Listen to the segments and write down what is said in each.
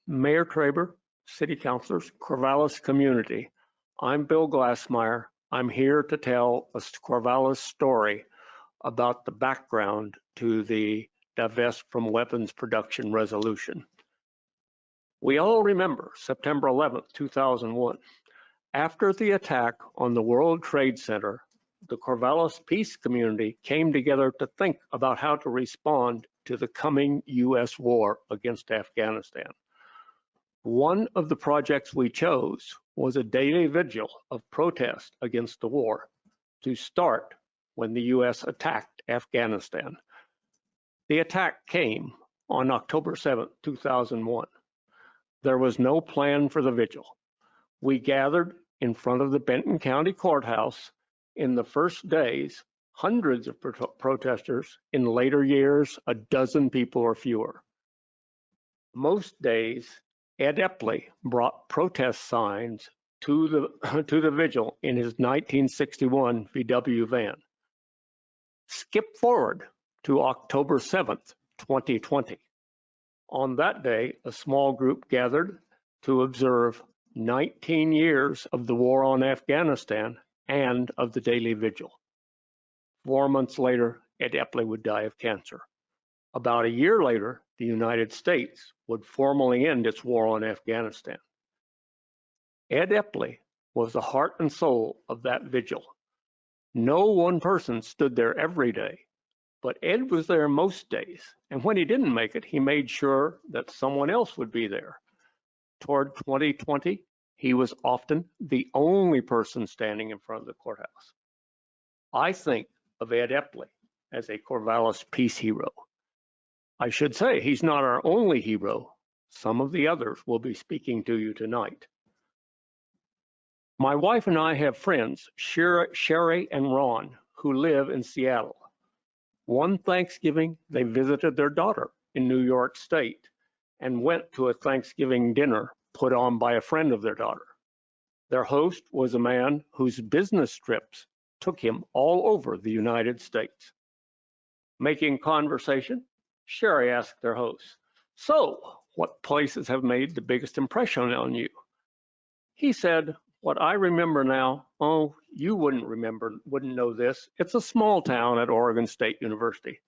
Mayor Traber, City Councilors, Corvallis community. I'm Bill Glassmire. I'm here to tell a Corvallis story about the background to the Divest from Weapons Production resolution. We all remember September 11th, 2001. After the attack on the World Trade Center, the Corvallis peace community came together to think about how to respond to the coming U.S. war against Afghanistan. One of the projects we chose was a daily vigil of protest against the war to start when the U.S. attacked Afghanistan. The attack came on October 7, 2001. There was no plan for the vigil. We gathered in front of the Benton County Courthouse. In the first days, hundreds of protesters. In later years, a dozen people or fewer. Most days, Ed Epley brought protest signs to the vigil in his 1961 VW van. Skip forward to October 7th, 2020. On that day, a small group gathered to observe 19 years of the war on Afghanistan and of the daily vigil. 4 months later, Ed Epley would die of cancer. About a year later, the United States would formally end its war on Afghanistan. Ed Epley was the heart and soul of that vigil. No one person stood there every day, but Ed was there most days, and when he didn't make it, he made sure that someone else would be there. Toward 2020, he was often the only person standing in front of the courthouse. I think of Ed Epley as a Corvallis peace hero. I should say he's not our only hero. Some of the others will be speaking to you tonight. My wife and I have friends, Sherry and Ron, who live in Seattle. One Thanksgiving, they visited their daughter in New York State and went to a Thanksgiving dinner put on by a friend of their daughter. Their host was a man whose business trips took him all over the United States. Making conversation, Sherry asked their host, "So, what places have made the biggest impression on you?" He said, "What I remember now, oh, you wouldn't know this. It's a small town at Oregon State University."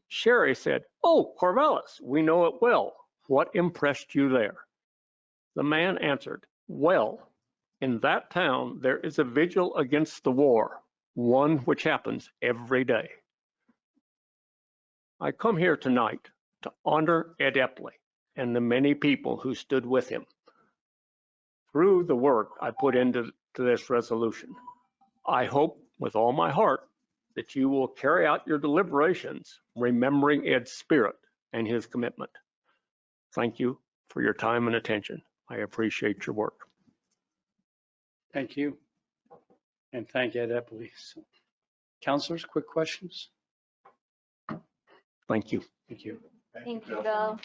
Sherry said, "Oh, Corvallis, we know it well. What impressed you there?" The man answered, "Well, in that town, there is a vigil against the war, one which happens every day." I come here tonight to honor Ed Epley and the many people who stood with him. Through the work I put into this resolution, I hope with all my heart that you will carry out your deliberations remembering Ed's spirit and his commitment. Thank you for your time and attention. I appreciate your work. Thank you. And thank Ed Epley. Councilors, quick questions? Thank you. Thank you. Thank you, Bill.